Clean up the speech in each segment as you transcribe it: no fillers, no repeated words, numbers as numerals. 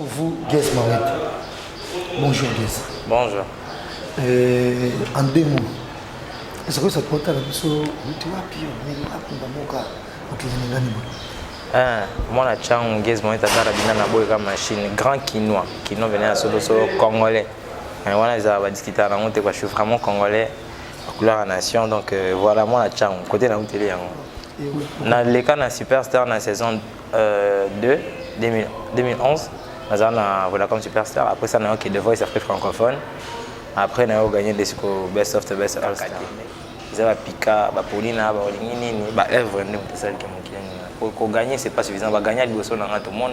pour vous, Guess Mawete. Bonjour Guess. Bonjour. En deux mots, est-ce que ça te compte à la moi, la chance, Guess Mawete, c'est une machine, grand quinoa. Quinoa venait à solo congolais. Voilà, ils ont discuté à la honte, je suis vraiment congolais, couleur à nation. Donc voilà, moi, la chance, côté de la télé. Dans les cas de Superstar, dans la saison 2, 2011, nous avons Vodacom Superstar. Après ça, nous avons The Voice Afrique francophone. Après, nous avons gagné des Best of the Best All Star. Ils avaient Pika, Paulina, Olinini, Eve, c'est celle qui m'a pour gagner, ce n'est pas suffisant. Gagner à l'Ibosso dans tout le monde.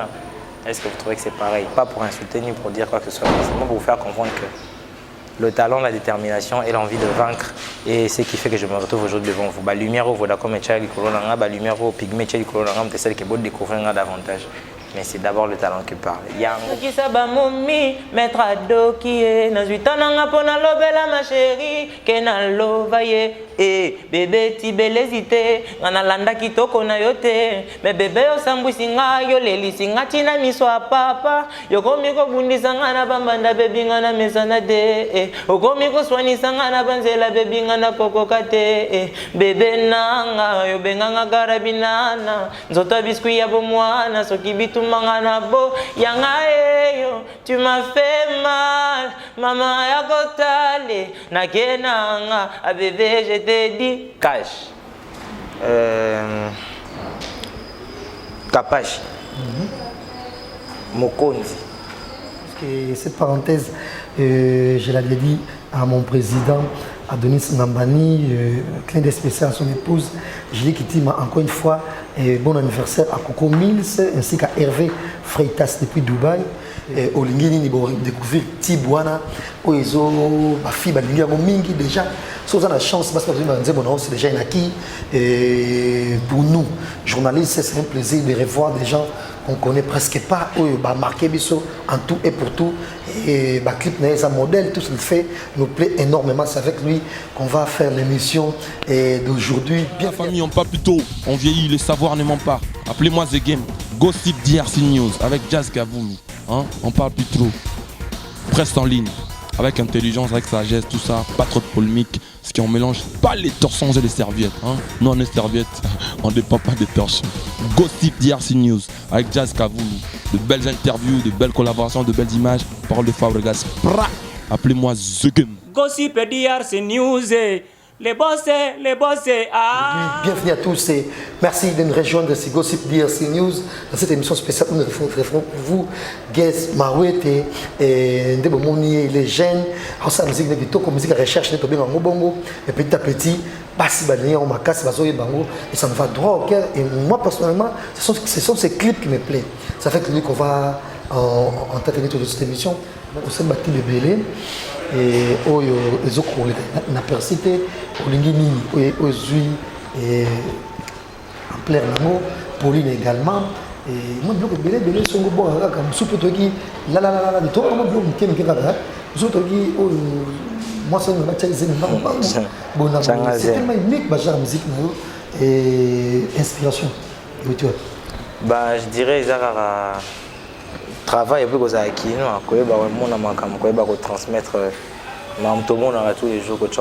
Est-ce que vous trouvez que c'est pareil? Pas pour insulter ni pour dire quoi que ce soit, mais simplement pour vous faire comprendre que le talent, la détermination et l'envie de vaincre est ce qui fait que je me retrouve aujourd'hui devant vous. Lumière au Vodacom et Charlie Kolonanga, lumière au Pygmée Charlie Kolonanga, c'est celle qui est bonne découvrir davantage. Mais c'est d'abord le talent qui parle. Qui saba momi maître adoki na zuitananga pona lobela ma chérie ke na lovaye bébé tibelezite ngana landa kitoko na yote me bébé osambwisi nga yo lelisi nga tina miso papa yokomi ko bundisa nga na bambanda bebi nga na mesana de okomi ko swanisa nga na banzela bebi nga na kokoka te bébé nanga yo benganga garabinana nzoto biskuit ya bomwana soki bitu Manganabo, Yangaeyo, tu m'as fait mal, maman Yakotale, Nakenanga, à bébé, je t'ai dit, cash. Kapashi. Mokonzi. Parce que cette parenthèse, je l'avais dit à mon président, Adonis Nambani, clin d'œil spécial à son épouse. Je l'ai quitté encore une fois. Bon anniversaire à Coco Mills ainsi qu'à Hervé Freitas depuis Dubaï. Au Lingini, nous avons découvert Tibouana, Oezo, ma fille, Mingi déjà. Si vous avez la chance, c'est déjà acquis. Pour nous, journalistes, c'est un plaisir de revoir des gens qu'on ne connaît presque pas. Marqué en tout et pour tout. Et clip n'est un modèle, tout ce qu'il fait nous plaît énormément. C'est avec lui qu'on va faire l'émission d'aujourd'hui. La famille, on parle plus tôt, on vieillit, le savoir ne ment pas. Appelez-moi The Game, Gossip DRC News avec Jazz Gavoumi. Hein? On parle plus trop. Presse en ligne, avec intelligence, avec sagesse, tout ça, pas trop de polémique. Ce qui on mélange pas les torsons et les serviettes. Hein? Nous on est serviettes, on ne dépend pas des torsons. Gossip DRC News avec Jazz Gavoumi. De belles interviews, de belles collaborations, de belles images. Parole de Fabregas. Appelez-moi The Game. Gossip DRC News. Les bossés, ah. Bienvenue à tous et merci de nous rejoindre sur Gossip DRC News dans cette émission spéciale où nous referons pour vous Guess Mawete et les jeunes, en musique de musique de recherche, et petit à petit, et ça me va droit au cœur. Et moi personnellement, ce sont ces clips qui me plaisent. Ça fait que nous qu'on va entretenir toute cette émission. On s'est battu le belé. Et les autres na persité olingi nini ozui et en plein amour Pauline également et moi bloc belé songo bo comme soupe toki la to moi bloc kem kaka zotoki moi ça me va tchaïser bon c'est tellement unique bajar musique et inspiration tu vois je dirais Zara travail et puis que ça qui nous transmettre tout le monde tous les jours que tu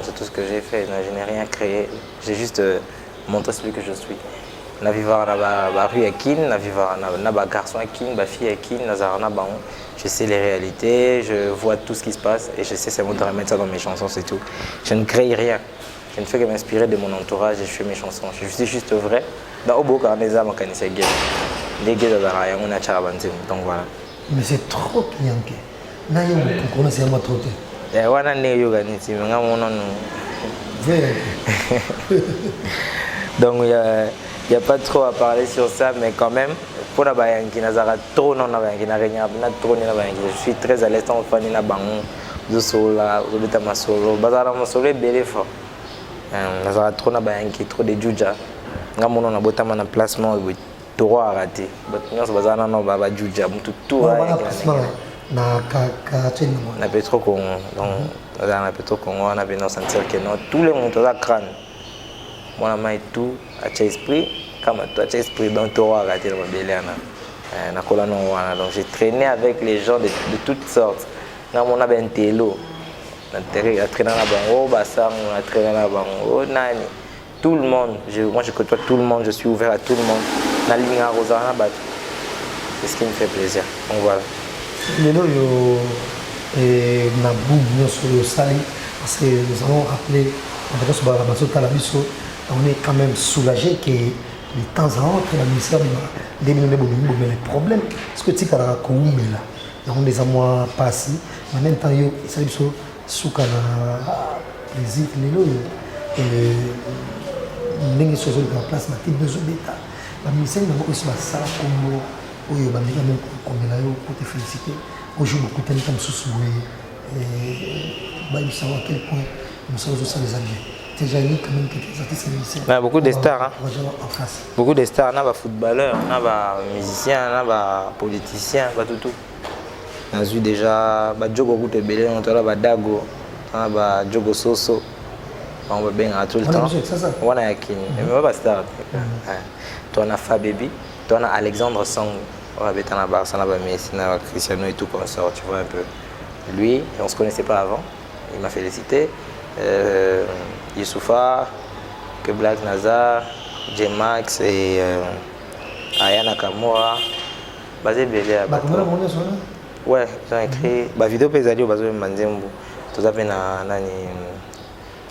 c'est tout ce que j'ai fait. Je n'ai rien créé, j'ai juste montré celui que je suis. Na vivre na rue Akin, na vivre na garçon Akin, na fille Akin, je sais les réalités, je vois tout ce qui se passe et je sais c'est moi de remettre ça dans mes chansons, c'est tout. Je ne crée rien. Je ne fais que m'inspirer de mon entourage et je fais mes chansons. Je suis juste vrai. Dans Obo Karneza, ma canisse est donc voilà. Mais c'est trop bien que naïe on connaît c'est trop et voilà né yoga ni si nga mon non donc il y a pas trop à parler sur ça mais quand même pour la bayanki nazara trop non na bayanki na rien na trop ni na bayanki je suis très à l'aise en fan na bango de sola de tamasolo bazara masolo belé fort nazara trop na bayanki trop de juja nga mon na botama na placement droit à rater. On a Petro Congo, donc on a Petro Congo, on a bien sentir que non, tous les mondes à crâne. Moi, on a tout à esprit, comme toi, à esprit, donc droit à rater dans ma belle. Donc j'ai traîné avec les gens de toutes sortes. On a un télo. On a traîné là-bas, on a traîné là-bas, tout le monde. Moi je côtoie tout le monde, je suis ouvert à tout le monde. La ligne à Rosana, c'est ce qui me fait plaisir. Donc voilà. Parce que nous allons rappeler, on est quand même soulagé que de temps en temps, la ministère des les problèmes, parce que tu as là, des amours passés, mais en même temps, il s'agit de souka plaisir, et les choses de la place, il y a besoin d'État. La ministère a aussi ça comme pour te féliciter. Aujourd'hui, beaucoup de temps sous et savoir à quel point nous sommes aussi les alliés. Beaucoup de stars, hein. Beaucoup de stars, on a des footballeurs, on a des musiciens, on a des politiciens, tout. On a vu déjà Djogo Goutebele, on a Dago, on a Djogo Soso, on va bien à tout le temps. On a Yakin, mais pas star. On a Fabebi, on a Alexandre Sang, on a Betana Barça, on a Messi, on a Cristiano et tout comme ça, tu vois un peu. Lui, on ne se connaissait pas avant, il m'a félicité. Youssoufa, que Black Nazar, J-Max et Ayana Kamura. Basé Belé à Bato. Ouais, j'ai écrit. La vidéo pézali au Bazo Manzembo. Tout ça,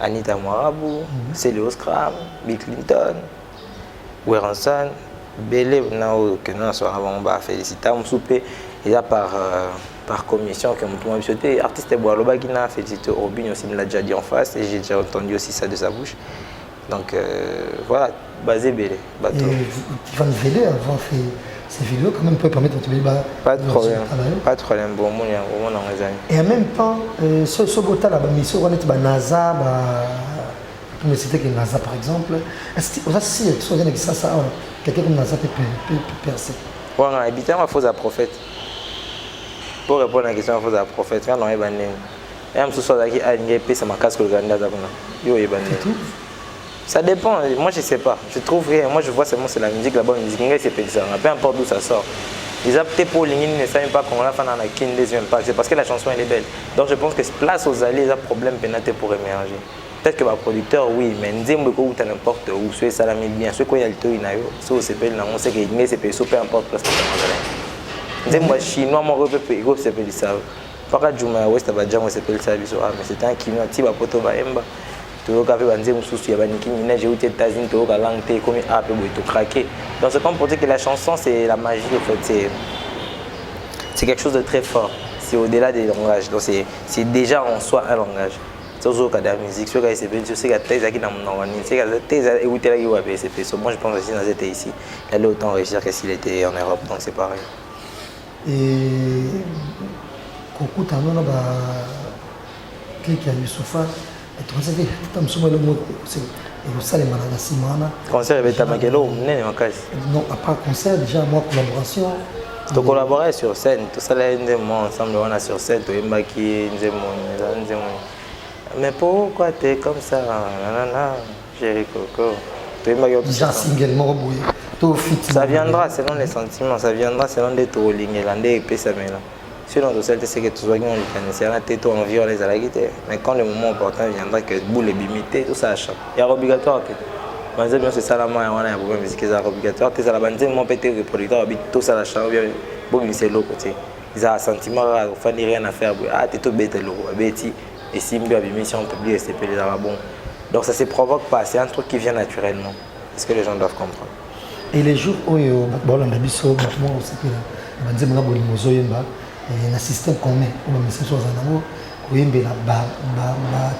Anita Moirabou, Célio Scram, Bill Clinton, Werenson, Belé, que nous avons félicité. On soupé, et là par commission que tout le monde sauté artiste Boaloba qui n'a félicité Robin aussi me l'a déjà dit en face et j'ai déjà entendu aussi ça de sa bouche. Donc voilà, basé Belé. Tu vas nous aider à avoir fait ces vidéos quand même peut permettre de te dire pas de problème. Pas de problème, bon mon en raison. Et en même temps ce bota là mission on est NASA pour me citer que NASA par exemple, est-ce que si ça quelqu'un comme NASA peut percer. Ouais, on a habité ma fausse à prophète. Pour répondre à la question, il faut un prophète. Quand on est bandé, et même si on a un ça m'a cassé le candidat. Ça dépend. Moi, je ne sais pas. Je trouve rien. Moi, je vois seulement c'est la musique là-bas. La musique, c'est ça. Peu importe d'où ça sort. Les aptés pour les ne savent pas qu'on a fait dans la kin des yeux. C'est parce que la chanson elle est belle. Donc, je pense que place aux alliés, il y a un problème pénaté pour émerger. Peut-être que le producteur, oui, mais nous avons n'importe où. Soit ça la met bien. Soit quand il y a le taux, on sait que c'est peu importe place que moi chinois mon repère ego c'est pas ça pas Juma West Abadjan c'est pas ça mais c'était un kino tiba poto baemba to ka pe banze mususu ya baniki mina j'ai été États-Unis to ka langue té comme a peu to craquer donc c'est comme pour dire que la chanson c'est la magie en fait c'est quelque chose de très fort c'est au-delà des langages donc c'est déjà en soi un langage c'est au cas de la musique sur que c'est bien sûr c'est que t'es qui dans mon c'est que t'es écouté là où c'est fait moi je pense aussi dans était ici il allait autant réussir que s'il était en Europe donc c'est pareil. Et Coco Tano na ba clique à Youssoufa et tu sais que tu me le mot c'est le salle malade simana concert avec Tamakelo nene makasi non à part concert déjà moi collaboration to collaborer sur scène tout ça là ndemo ensemble on a sur scène to embaki nzemo mais pourquoi t'es comme ça nanana chéri Coco to embaki déjà single mo boy. Ça viendra selon les sentiments, ça viendra selon des trolling et l'andé et ça mais là. Sinon de celle c'est que tu sois on le c'est la tête en viol les alaguité. Mais quand le moment important viendra que boule est bimité tout ça achète. Il y a obligatoire que. Mais bien c'est ça la main on a un problème musique c'est obligatoire que ça la bande mon pété le producteur habite tout ça la chambre bien bon c'est l'eau côté. Ils ont un sentiment enfin rien à faire ah t'es tout bête l'eau bêti et si bien mission publier c'est pas les bon. Donc ça se provoque pas, c'est un truc qui vient naturellement. Est-ce que les gens doivent comprendre? Et les jours où on a biso moi aussi que on dit moi boli mozo yemba et un système commun on va mettre sur zanango ko yembe la ba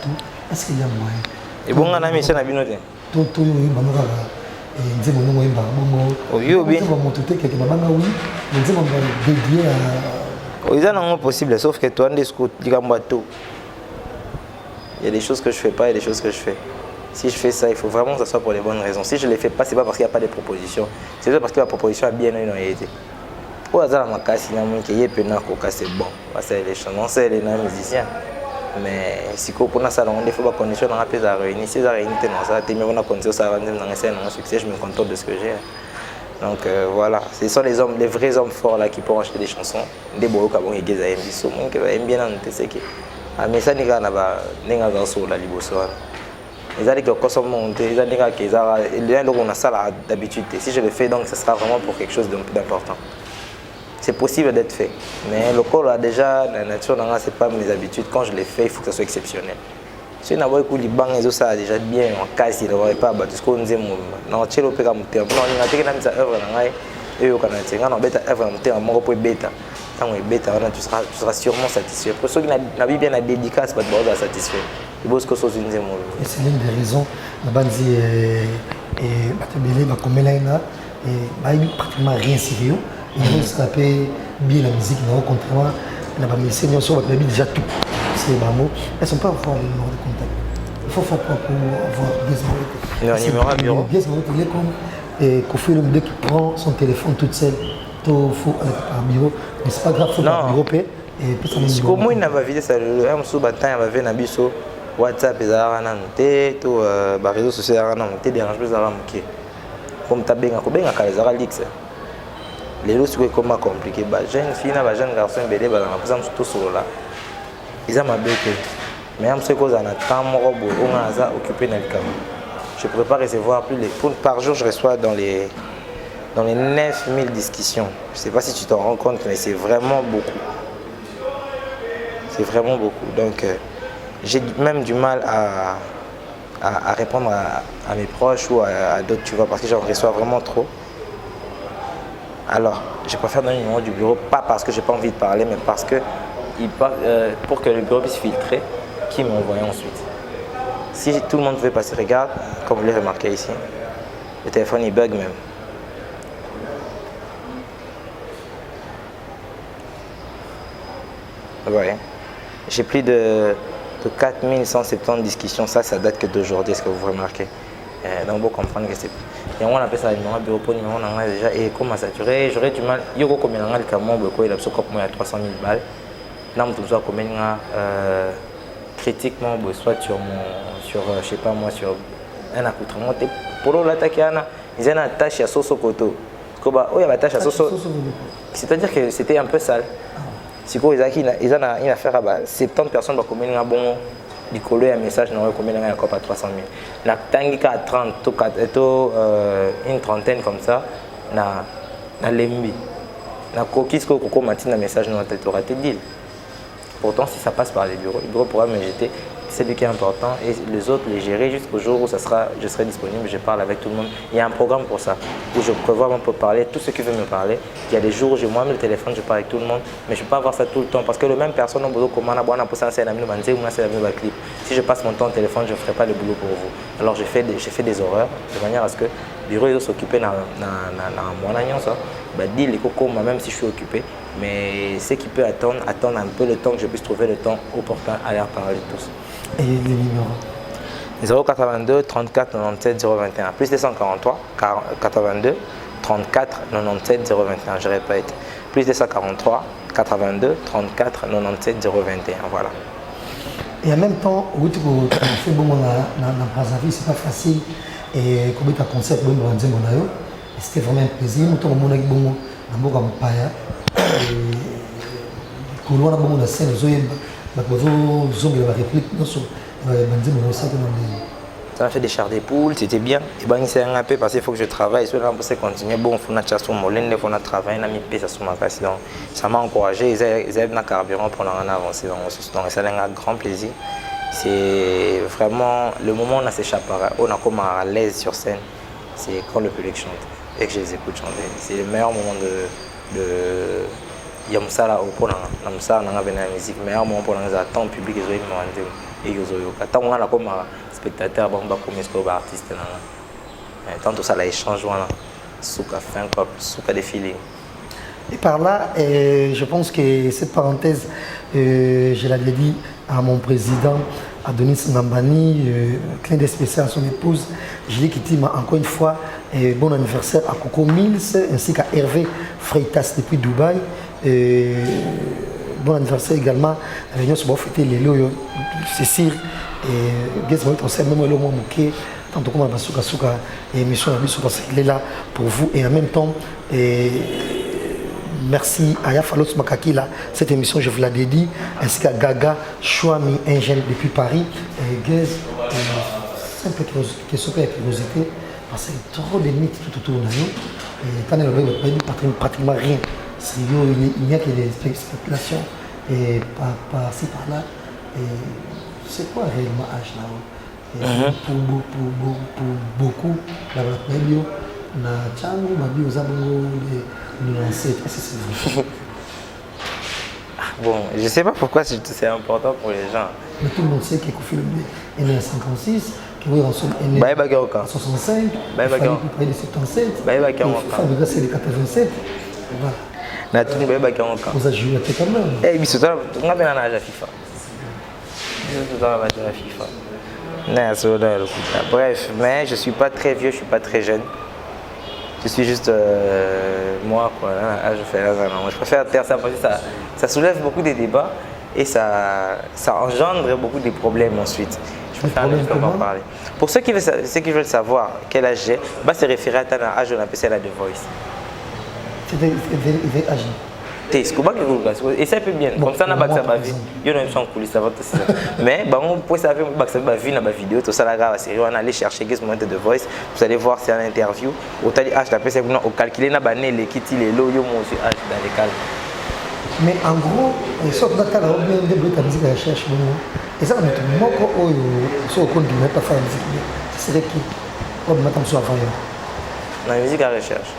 tout est-ce qu'il y a moyen et bon on a mis ça na binote tout yemba no kala et nzemo no yemba momo oyo bien on va monter quelque banga oui nzemo va dédié à ils en ont possible sauf que toi on discute digamba tout il y a des choses que je fais pas et des choses que je fais. Si je fais ça, il faut vraiment que ça soit pour les bonnes raisons. Si je ne les fais pas, ce n'est pas parce qu'il n'y a pas de proposition. C'est parce que la proposition a bien été. Pour hasard, c'est bon. C'est les chansons, c'est les musiciens. Mais si on a ça, il faut pas condition dans la paix à réunir. Si ça réunit, ça a été mis en condition, ça a rendu dans un succès, je me contente de ce que j'ai. Donc voilà, ce sont les vrais hommes forts là qui pourront acheter des chansons. Des beaux cabons et des amis, so mon que aime bien en c'est que mais ça n'est pas n'enga dans sur la liboso. Les années que consomme monter, les années que les on a ça d'habitude. Si je le fais donc ce sera vraiment pour quelque chose d'important. C'est possible d'être fait, mais le corps a déjà la nature dans c'est pas mes habitudes. Quand je les fais, il faut que ça soit exceptionnel. Si on a vu que les bancs et ça déjà bien en casse, il n'aurait pas battu ce qu'on disait non tu le peux comme tu non on a été dans sa œuvre dans et au Canada on a bêta œuvre en terre mon repos bêta quand on est bêta tu seras sûrement satisfait pour ceux qui n'a bien la dédicace pas de bord satisfait il faut que chose une disait et c'est l'une des raisons la bande et batebele ba komela ina et ba pratiquement rien sérieux et ça peut bien la musique non contrairement la ba musicien sur ba déjà tout c'est bas mots elles sont pas avoir le numéro de contact. Il faut faire quoi pour avoir le numéro à bureau. Il est comme Kofi Olomide qui prend son téléphone toute seule. Il faut aller par bureau. Mais c'est pas grave, il faut par bureau et puis ça me comment il n'a pas vidé ça le M sous bâton il va venir na biso WhatsApp ezara na nté to ba réseaux sociaux ezara na nté dérange plus ezara moké. Comme ta benga ko benga kala ezara lix. Les autres c'est comment compliqué ba jeune fille na ba jeune garçon belé ba na kusa tout solo là. Ils ont ma bête. Mais je sais qu'on a un temps occupé dans le camp. Je ne pourrais pas recevoir plus par jour, je reçois dans les 9000 discussions. Je ne sais pas si tu t'en rends compte, mais c'est vraiment beaucoup. C'est vraiment beaucoup. Donc, j'ai même du mal à répondre à mes proches ou à d'autres, tu vois, parce que j'en reçois vraiment trop. Alors, je préfère donner le numéro du bureau, pas parce que je n'ai pas envie de parler, mais parce que pour que le bureau puisse filtrer qui m'a envoyé ensuite. Si tout le monde veut passer, regarde, comme vous l'avez remarqué ici, le téléphone il bug même. Vous voyez, j'ai plus de 4170 discussions, ça date que d'aujourd'hui, est-ce que vous remarquez? Donc vous comprendre que c'est... Et on appelle ça le numéro bureau pour numéro déjà, et comment saturé, j'aurais du mal, il y a combien de temps, il a 300 000 balles. Là, je dois critiquement, soit sur je sais pas moi, sur un accoutrement. Pour l'attaquer, ils ont une attache à Soso Koto. C'est-à-dire que c'était un peu sale. Si ils ont une affaire à 70 personnes, ils ont bon un message, ils ont combien à 300 000. La tangi à 30, une trentaine comme ça, na lembi. Na coquille, coco matin, un message, tu auras tes deals. Pourtant, si ça passe par les bureaux, le bureau pourra me jeter. C'est lui qui est important et les autres les gérer jusqu'au jour où je serai disponible, je parle avec tout le monde. Il y a un programme pour ça, où je prévois même pour parler, tout ce qui veut me parler. Il y a des jours où j'ai moi-même le téléphone, je parle avec tout le monde, mais je ne peux pas avoir ça tout le temps parce que le même personne, si je passe mon temps au téléphone, je ne ferai pas le boulot pour vous. Alors j'ai fait des horreurs de manière à ce que le bureau doit s'occuper dans mon agence. Dis les cocos, même si je suis occupé, mais ce qui peut attendre un peu le temps que je puisse trouver le temps opportun à leur parler tous. Et les numéros 082 34 97 021 plus 243 82 34 97 021, je répète, plus 243 82 34 97 021, voilà. Et en même temps, c'est bon c'est pas facile et comme tu as concept c'était vraiment un plaisir. Nous avons bon ça m'a fait des chars des poules, c'était bien. Et ben c'est un peu parce qu'il faut que je travaille. Si on peut continuer, bon, il faut que je faut travailler, ça m'a encouragé. Ils avaient un carburant pour avancer donc c'est un grand plaisir. C'est vraiment le moment où on s'échappera, on a comme à l'aise sur scène, c'est quand le public chante et que je les écoute chanter. C'est le meilleur moment de Yamsala au Pona, Namsa, on a la musique, le meilleur moment pour les attentes publics et tant on a comme spectateur, bon, comme artiste, tant tout ça, l'échange, souka fin cop, souka des feelings. Et par là, je pense que cette parenthèse, je l'avais dit à mon président, Adonis Nambani, clin d'œil spécial à son épouse. Je l'ai quitté encore une fois. Bon anniversaire à Coco Mills ainsi qu'à Hervé Freitas depuis Dubaï. Bon anniversaire également à l'Union sur fêter les lots, c'est sûr. Et on sait même le mot moqué tant que moi Souka émission parce qu'il est là pour vous et en même temps merci à Yafalos Makaki là, cette émission je vous la dédie ainsi qu'à Gaga Chouami Ingène depuis Paris et Guez simple curiosité parce qu'il y a trop de mythes tout autour de nous et quand on a pratiquement rien il n'y a que des spéculations et par-ci par-là et c'est quoi réellement H là-haut pour beaucoup la radio na changu mabi ozabongo nuancé c'est vrai. Bon, je sais pas pourquoi c'est important pour les gens. Mais tout le monde sait que Kofi Olomide est né en 56, que Wilson est né en 65, il fallait de 77, Fabregas c'est de 87. Voilà. Na tout le monde vous avez joué quand même. Eh, mais c'est toi, on a bien un âge à FIFA. Bref, mais je suis pas très vieux, je suis pas très jeune. Je suis juste moi quoi. Je préfère taire ça parce que ça soulève beaucoup de débats et ça engendre beaucoup de problèmes ensuite. Je préfère ne pas en parler. Pour ceux qui veulent savoir quel âge j'ai, bah se référer à ton âge on appelle ça la The Voice. C'est âgé. Et ça peut bien, comme ça on a bac sa vie, il y a une chose cool, ça va tout ça. Mais on peut savoir bac sa vie dans ma vidéo, tout ça la grave série, on allait chercher ce moment de The Voice, vous allez voir c'est une interview, au tali H tapé c'est au calculer na bané les kiti les lots yo moi aussi H dans les calmes. Mais en gros, sauf dans la bien de la musique à recherche et ça met moi ko so ko ndi pas faire musique. C'est vrai qui comme maintenant sur avant. La musique à recherche.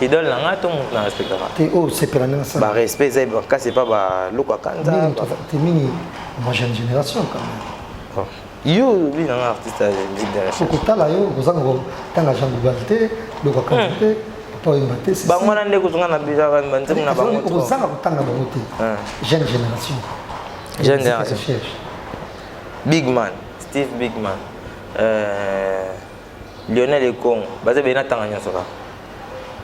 Idole là tout le monde la respectera. C'est pour la nation. Bah respect c'est bon cas c'est pas bah loko kanza. T'es mini moi jeune génération quand même. Yo lui un artiste de musique de recherche. Pour là yo vous avez quand la jambe galité loko kanté pas imbaté c'est. Bah moi ndé ko na bija ba nzemu na bango. Vous avez tanga bangoté. Jeune génération. Jeune génération. Big Man, Steve Big Man. Lionel Ekong, basé bena tanganya soka.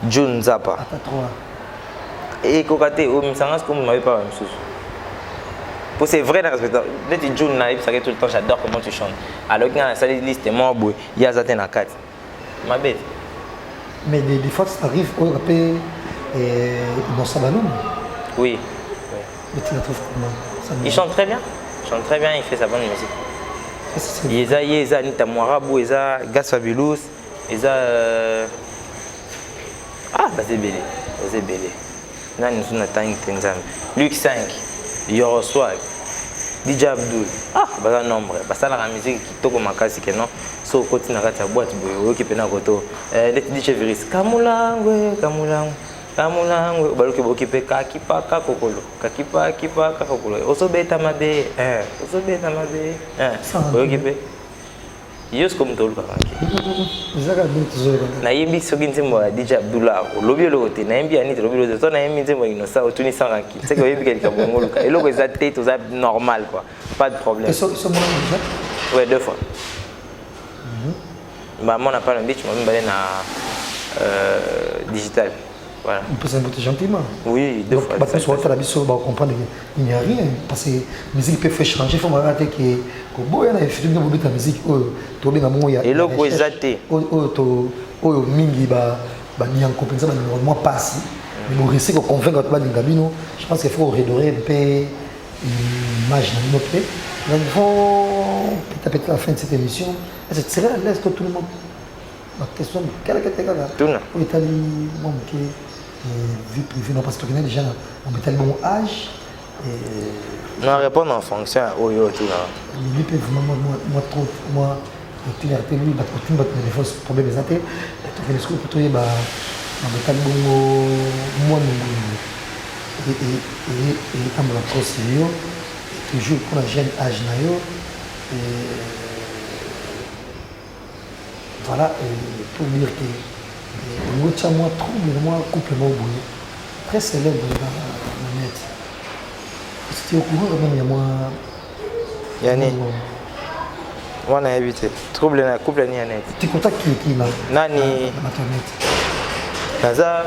June Zappa. Et Kokate, au Missangas, comme vous m'avez pas même chose. Pour c'est vrai dans le respect. Dès que June n'arrive, ça tout le temps, j'adore comment tu chantes. Alors que dans la salle de liste, moi, il y a Zaten à 4. Ma bête. Mais des fois, ça arrive au rappel dans Sabalou. Oui. Mais tu la trouves comment? Il chante très bien. Il chante très bien, il fait sa bonne musique. Il y a Anita Moirabou, il y a Gas Fabulous, il y a. Ah, c'est belé. C'est belé. Là, nous sommes en Luc 5, Yoro Swag, DJ Abdul. Ah, c'est un nombre. C'est la musique qui toque ma casse que non. So, continue à ta boîte, qui peut n'a koto. Les DJ Viris. Kamulangwe, Kamulangwe. Kamulangwe. Baloke bokipe kakipa kakokolo. Kakipa kakokolo. Oso beta mabe. Oso beta mabe. Bokipe. Juste comme tout le monde. Naïbi sokinzi moi DJ Abdullah. Lobby le côté. Naïbi anit lobby le côté. Naïbi dit moi innocent. Tout ni sans ranki. C'est que naïbi quelqu'un bon le cas. Et là que ça tête tout ça normal quoi. Pas de problème. Et ce moment déjà? Ouais 2 fois. Bah moi on n'a pas le beach. Moi même na digital. Voilà. On peut s'inviter gentiment. Oui, 2 fois. Parce que sur la biso, on comprend qu'il n'y a rien. Parce que la musique peut faire changer. Il faut rater que bon, il y a des films de musique. Et là, vous êtes mingi ba ni en compensation normalement passe. Mais pour réussir à convaincre pas d'ingabino, je pense qu'il faut redorer un peu l'image de notre pays. Donc il faut peut-être à la fin de cette émission, c'est tirer à l'aise tout le monde. La question, quelle est la question? Tout le monde. Vie privée, non, parce que les gens ont tel bon âge. Non, répondre en fonction au yo tout là. Mais lui, moi, tu l'as rappelé, lui, tu m'as des fois problème des athées. Tu fais les scouts pour toi, bah, on tel bon moi, et comme la crosse, toujours pour la jeune âge, voilà, pour dire que moi trouble, moi couple moi très célèbre dans la net. C'était au courant quand même, il y a moi. Yanni. Moi on a évité. Trouble dans couple ni net. Tu contactes qui là? Nani. Naza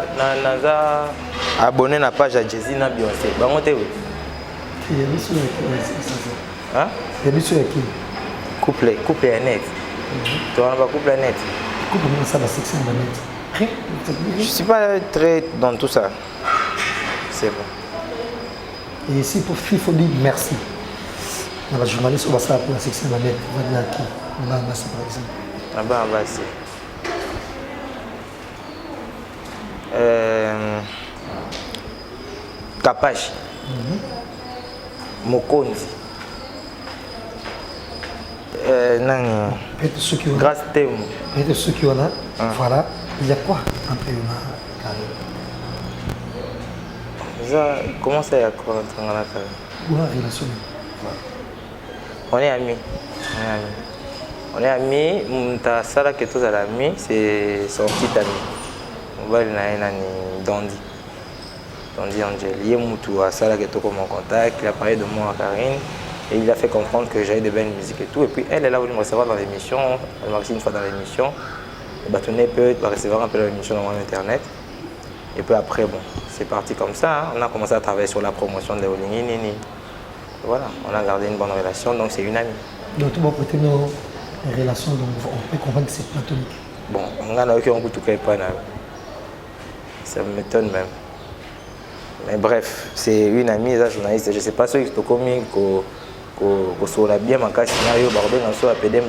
abonné na page à Jay-Z na Beyoncé. Bango te où? Il y a mis sur Hein? Il y a mis sur qui? Couple net. Tu as un couple net. Couple ça la section de net. Je suis pas très dans tout ça. C'est bon. Et ici pour FIFO dit merci. La journaliste on va ça pour la section de net. On va dire qui on a ça par exemple. Ah ben on va essayer. Kapashi. Mokonzi. Non. Peut-être ceux qui ont Grâce Temu. peut-être ceux qui ont là. Voilà. Il y a quoi entre eux là? Comment ça y a quoi entre eux là? Ou la relation? On est amis. On est amis. Ta sala que tous amis, c'est son petit ami. On va aller Dondi. Dondi Angel. Il est moutou à sala que tout comme en contact. Il a parlé de moi à Karine. Et il a fait comprendre que j'avais de belles musiques et tout. Et puis elle est là voulu me recevoir dans l'émission. Elle m'a reçu une fois dans l'émission. Le bâtonnet peut recevoir un peu dans l'émission dans mon internet. Et puis après, bon, c'est parti comme ça. Hein. On a commencé à travailler sur la promotion de Olingi Nini. Voilà, on a gardé une bonne relation, donc c'est une amie. Donc tout le monde peut nos relations, donc on peut comprendre que c'est platonique. Bon, on a aucun goût tout cas pas. Ça m'étonne même. Mais bref, c'est une amie, la journaliste. Je ne sais pas si c'est comme qu'on a bien manqué scénario, on a pédé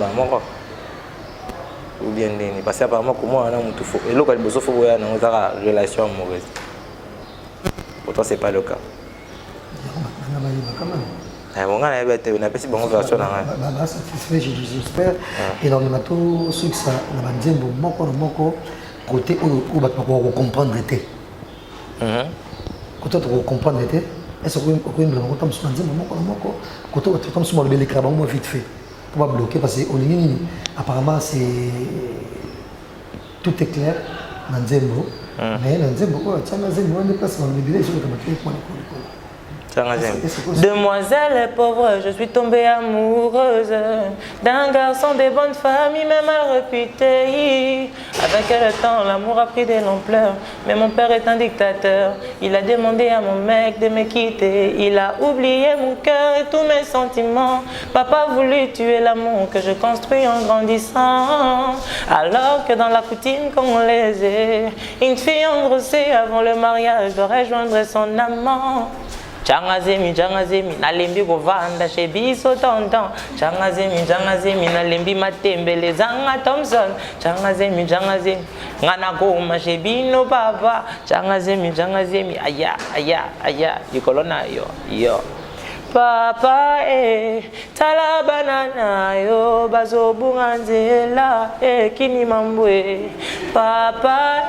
ou bien parce qu'apparemment comment on a tout faux. Et là quand il faut voir une relation amoureuse. Pourtant c'est pas le cas. Bon gars on a pas si bon version là. Bah satisfait j'espère et dans le matin ceux que ça on va dire bon moko côté où va comprendre était. Côté où comprendre était. Est-ce que vous pouvez me demander comme ça dire moko côté où comme ça le bel écran moi vite fait. Pour pas bloquer parce que apparemment c'est tout est clair dans Zembo mais dans Zembo tiens dans Zembo on déplace dans le bébé sur le point. Demoiselle pauvre, je suis tombée amoureuse d'un garçon de bonne famille, mais mal réputé. Avec le temps, l'amour a pris de l'ampleur, mais mon père est un dictateur. Il a demandé à mon mec de me quitter. Il a oublié mon cœur et tous mes sentiments. Papa a voulu tuer l'amour que je construis en grandissant. Alors que dans la coutume congolaise, une fille engrossée avant le mariage doit rejoindre son amant. Changazemi, nalembi kovanda chez biso tonton. Changazemi, nalembi matembele zanga Thompson. Changazemi, ngana goma chez bino papa. Changazemi, aya, ikolona yo. Papa tala banana yo bazobunga nzela kini mambwe. Papa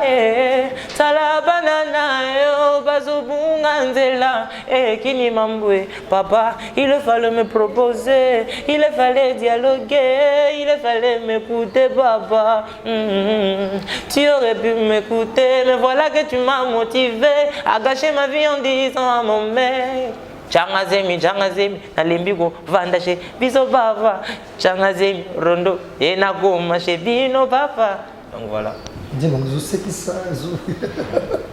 tala banana yo bazobunga nzela kini mambwe. Papa, il fallait me proposer, il fallait dialoguer, il fallait m'écouter papa. Tu aurais pu m'écouter, mais voilà que tu m'as motivé à gâcher ma vie en disant à mon mec. Changazemi, nalembi go vanda chez biso papa. Changazemi, rondo, na goma chez bino papa. Donc voilà. Dis donc, je sais qui ça.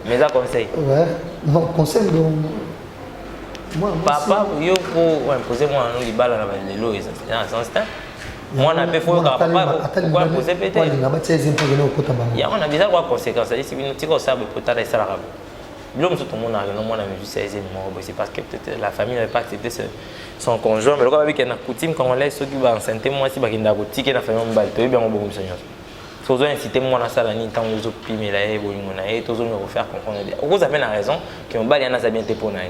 Mais ça conseil. Ouais. Non, conseil donc. Moi papa, yo pour imposer moi non libala na lelo c'est un instant. Moi on a fait faut papa pourquoi imposer pété. Il y a on a déjà quoi conséquence, c'est si tu ko ça peut tala ça la. L'homme tout le monde a non moi on a juste 16 numéros c'est parce que peut-être la famille n'avait pas accepté son conjoint mais le gars avec une coutume quand on laisse ceux qui va enceinte moi si ba kinda ko ticket na famille mbal to bien bon seigneur. Faut inciter moi na sala ni tant les autres pimer là et bolingo na et tous me refaire comprendre bien. Vous avez la raison que on bal yana ça bien te pour naï.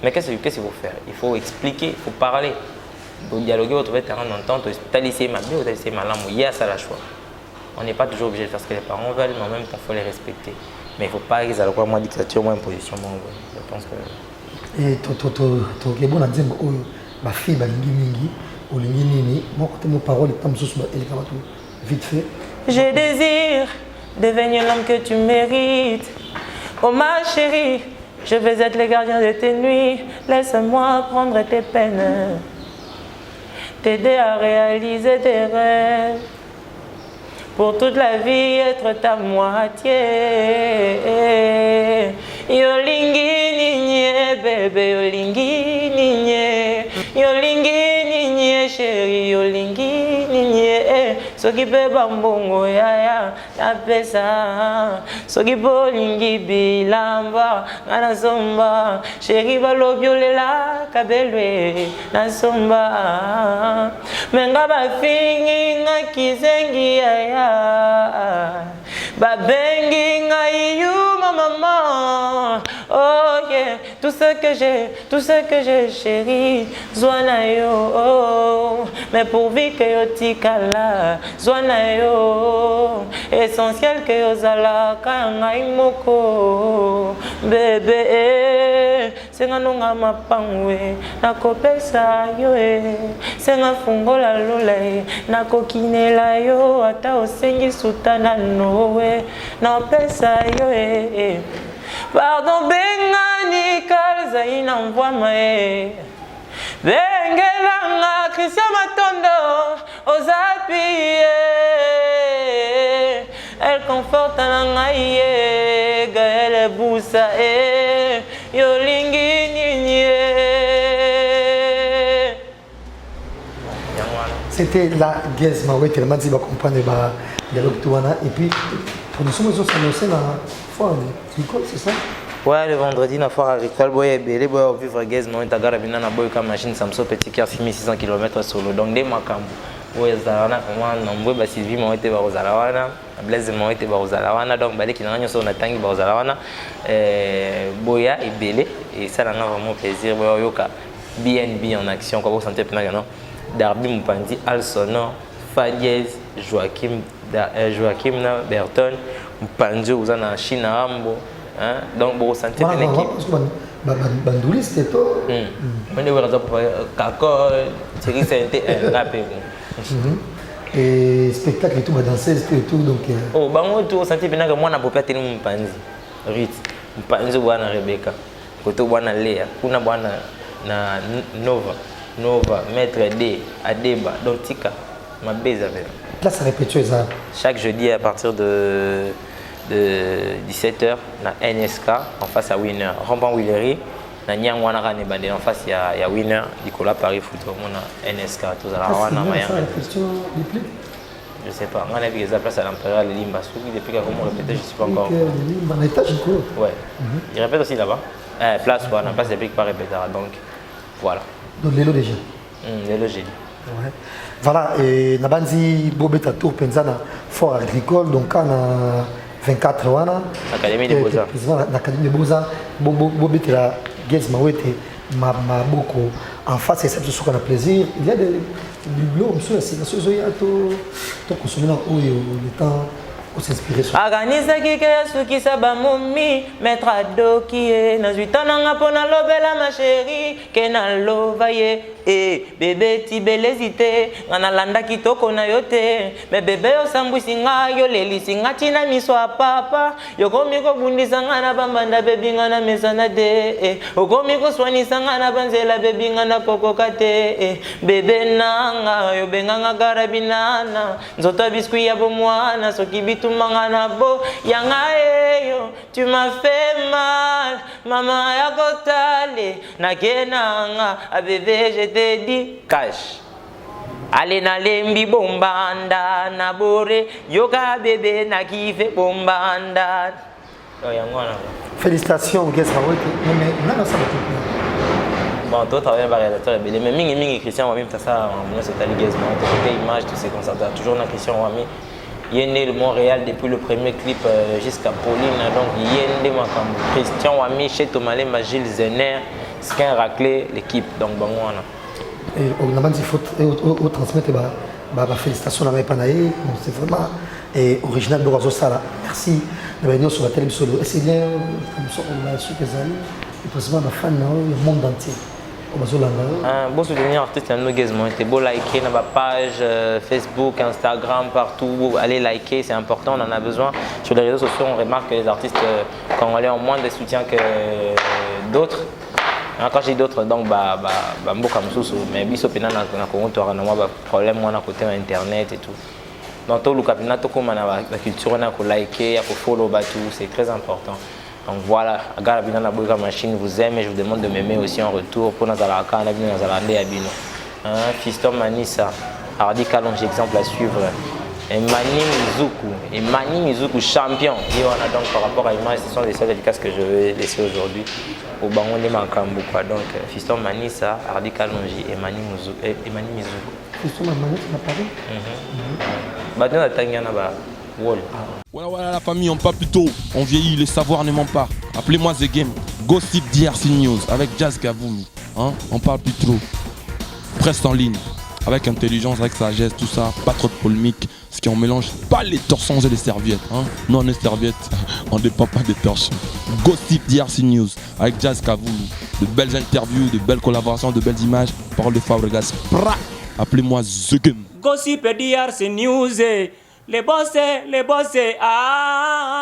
Mais qu'est-ce qu'il faut faire? Il faut expliquer, il faut parler. Pour dialoguer, vous trouvez terrain d'entente, talisser ma bien ou talisser ma lame, il y a ça la choix. On n'est pas toujours obligé de faire ce que les parents veulent, mais en même temps, il faut les respecter. Mais il ne faut pas qu'ils aient moi dictature, moi imposition, moi je pense que... Et tu es bon à dire que ma fille, moi quand mes paroles, vite fait. Je désire devenir l'homme que tu mérites. Oh ma chérie, je vais être le gardien de tes nuits. Laisse-moi prendre tes peines, t'aider à réaliser tes rêves. Pour toute la vie, être ta moitié. Yolingi nigne, bébé, yolingi nigne. Yolingi nigne, chérie, yolingi nigne. soki pe bambongo yaya napesa soki bolingi bilamba ngana somba sheri balobi olela kabelwe na somba menga bafingi nga kizengi yaya babengi nga yuma maman. Oh yeah, tout ce que j'ai chéri, zwana yo, oh. Mais pourvu que yo tikala, zwana yo, essentiel que yo zala kanga imoko, bébé, senga nonga mapangwe, nakopesa yo senga fungola lola nako kinela yo, ata osengi sutana nowe, napesa yo Pardon, bengani kalza inamvwa mae Bengelanga Christian Matondo Ozapi Elle conforte nangaye Gaëlle Boussa Yolingi Ninye. C'était la Guez Maoué, tellement dit, va comprendre le dialogue Touana. Et puis, production, ils ont annoncé la foire agricole, c'est ça? Ouais, le vendredi, la foire agricole, boy, belé, boy, vivre Guez Maoué, t'as garé bien na boy comme machine Samso petit qui a 6600 km solo. Donc, des makam, boy, Zarana, comment nombreux, bah, Sylvie Maoué, t'es Barozalawana, Blaise Maoué, t'es Barozalawana. Donc, balé qui n'a rien sur Natangi Barozalawana, Boya et belé. Et ça, n'a vraiment plaisir, boy, yoka. BNB en action, quand vous sentez bien, non? Darby Moupandi, Al Sonor, Fadiez, Joachim Berton, Mpanjo, vous en avez China Ambo. Donc, vous sentez bien l'équipe. Bandouli, c'était toi. On est vraiment Kakol, Thierry Sainté, rappé. Et spectacle et tout, danser et tout. Donc, oh, bango tout, vous sentez bien que moi, je n'ai pas été Mpanzi. Rit, Mpanjo, Wana Rebecca, Koto Wana Léa, Kuna Wana Nova, Maître D, Adeba, donc Tika, ma base avec. Là, ça répète ça. Chaque jeudi à partir de 17h, na NSK en face à Winner. Ramban Willery, na Nyangwana Ranebande en face il y a Winner, Nicolas Paris Foot, on a NSK, tout ça. Je sais pas, on a vu les places à l'Impérial de Limba. Depuis qu'on a répété, je ne sais pas encore. Ouais. Il répète aussi là-bas. Place, quoi, on a place depuis que pas répéter. Donc voilà. Donc l'élo déjà. L'élo j'ai dit. Ouais. Voilà, et Nabanzi Bobeta Tour Penzana fort agricole, donc on a 24 ans. L'Académie des Beaux-Arts. L'Académie des Beaux-Arts, Bobeta Guez Maouete, Maboko, en face, c'est ça qu'on a plaisir. Il y a des bibelots, monsieur, c'est la chose où il y a tout consommé dans le temps. Aganisaki ke asukisa bamomi maître adoki nazwita nanga pona lobela ma chérie ke na lova ye bébé tibelezite ngana landa kitoko na yote me bébé osambwisi nga yo lelisi nga tina miso papa yokomi ko bundisa nga na bambanda bebi nga na mesana de okomi ko swanisa nga na banzela bebi nga na pokoka te bébé nanga yo benganga garabinana nzoto biskuit ya bomwana soki tumangana bo yanga eyo tu m'as fait mal maman ya kotale na kenanga a bébé je te dis cash allez na lembi bombanda na bore yoga bébé na kife bombanda yangwana. Félicitations Guez Maoué, mais non ça bon, toi, tu travailles avec réalisateur et mais mingi Christian Wami, tu as ça, moi c'est ta Guez Maoué, tu as image, tu sais comme ça, tu as toujours un Christian Wami. Il est né de Montréal depuis le premier clip jusqu'à Pauline. Donc, il est né de Christian Wami, chez Tomalé, Gilles Zener, Skin Raclé, l'équipe. Donc, bon, on a dit qu'il faut transmettre les félicitations à Panaï. C'est vraiment original de Rozo Sala. Merci de venir sur la télévision. Et c'est bien, comme on a su que les amis, et précisément la fan du monde entier. Bon soutenir artiste à Guez Maoué, beau liker na page Facebook, Instagram, partout, allez liker, c'est important, on en a besoin. Sur les réseaux sociaux, on remarque que les artistes congolais ont moins de soutien que d'autres. Quand je dis d'autres, donc mboka mususu, mais biso pena na Congo to na moi problème moi na côté internet et tout. Donc tout le capina to comme la culture na ko liker, ya ko follow tout, c'est très important. Donc voilà, Garabina na boka machine vous aime et je vous demande de m'aimer aussi en retour pour Nazalaka na bino Nazalande Abino. Fiston Manissa, Hardy Kalonge exemple à suivre. Emani Mizuku champion. Et on a donc par rapport à l'image, ce sont les seules dédicaces que je vais laisser aujourd'hui au Bango de Makambu. Donc Fiston Manissa, Hardy Kalonji, Emani Mizuku. Fiston Manissa, on a parlé. Maintenant, on a Wall. Voilà la famille, on parle plus tôt. On vieillit, le savoir ne ment pas. Appelez-moi The Game. Gossip DRC News avec Jazz Gavoumi. Hein? On parle plus trop. Presse en ligne. Avec intelligence, avec sagesse, tout ça. Pas trop de polémique. Ce qui on mélange pas les torsons et les serviettes. Hein? Non, les serviettes, on ne dépend pas des torsons. Gossip DRC News avec Jazz Gavoumi. De belles interviews, de belles collaborations, de belles images. Parole de Fabregas. Appelez-moi The Game. Gossip DRC News. Les bossés, ah.